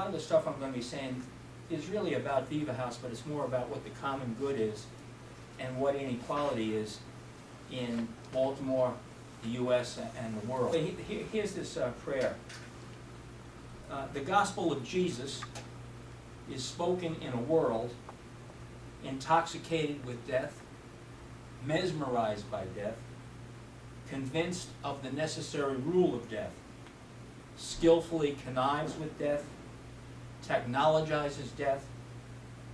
lot of the stuff I'm going to be saying is really about Viva House, but it's more about what the common good is and what inequality is in Baltimore, the U.S., and the world. Here's this prayer. The gospel of Jesus is spoken in a world intoxicated with death, mesmerized by death, convinced of the necessary rule of death, skillfully connives with death, technologizes death,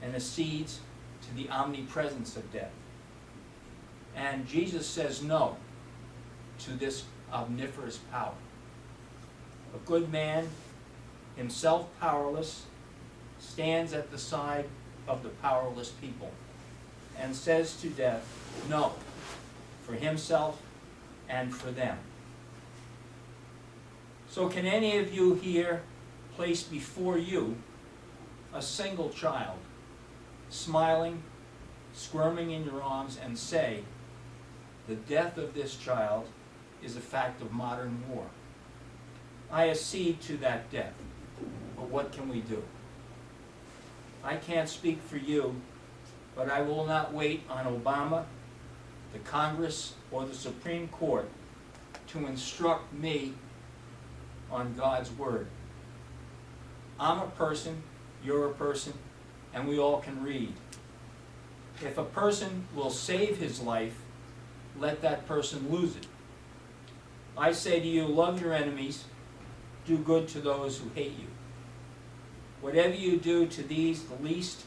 and accedes to the omnipresence of death. And Jesus says no to this omniferous power. A good man, himself powerless, stands at the side of the powerless people and says to death, no, for himself and for them. So can any of you here place before you a single child, smiling, squirming in your arms, and say, the death of this child is a fact of modern war? I accede to that death, but what can we do? I can't speak for you, but I will not wait on Obama, the Congress, or the Supreme Court to instruct me on God's Word. I'm a person, you're a person, and we all can read. If a person will save his life, let that person lose it. I say to you, love your enemies, do good to those who hate you. Whatever you do to these, the least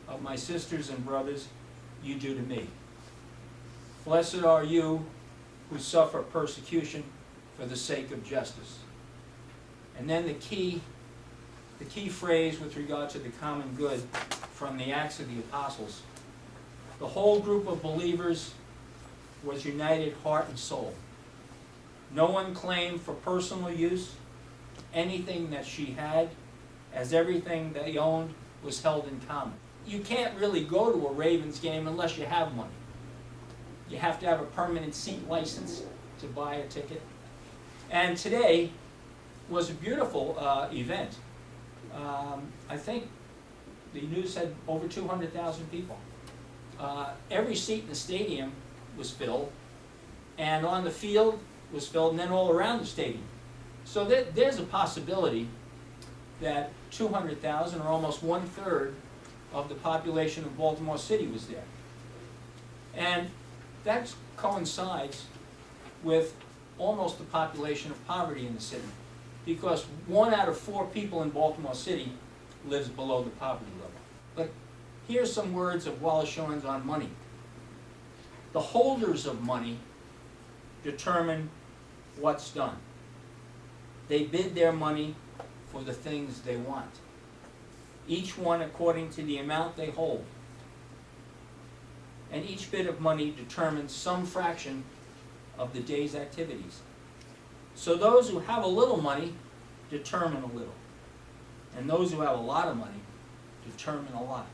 of my sisters and brothers, you do to me. Blessed are you who suffer persecution for the sake of justice. And then the key phrase with regard to the common good from the Acts of the Apostles. The whole group of believers was united heart and soul. No one claimed for personal use anything that she had, as everything they owned was held in common. You can't really go to a Ravens game unless you have money. You have to have a permanent seat license to buy a ticket. And today was a beautiful event. I think the news said over 200,000 people. Every seat in the stadium was filled, and on the field was filled, and then all around the stadium. So there's a possibility that 200,000, or almost 1/3 of the population of Baltimore City, was there. And that coincides with almost the population of poverty in the city, because 1 out of 4 people in Baltimore City lives below the poverty level. But here's some words of Wallace Shawn's on money. The holders of money determine what's done. They bid their money for the things they want, each one according to the amount they hold. And each bit of money determines some fraction of the day's activities. So those who have a little money determine a little, and those who have a lot of money determine a lot,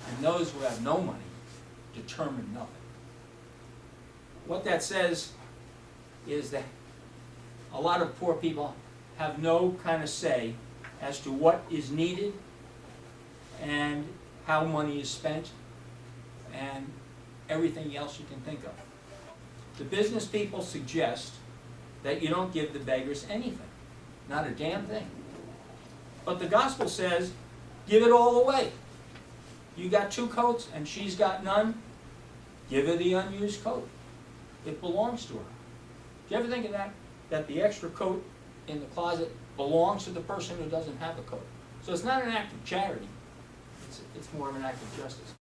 and those who have no money determine nothing. What that says is that a lot of poor people have no kind of say as to what is needed and how money is spent and everything else you can think of. The business people suggest that you don't give the beggars anything, not a damn thing. But the gospel says, give it all away. You got 2 coats and she's got none, give her the unused coat. It belongs to her. Do you ever think of that? That the extra coat in the closet belongs to the person who doesn't have a coat. So it's not an act of charity, it's more of an act of justice.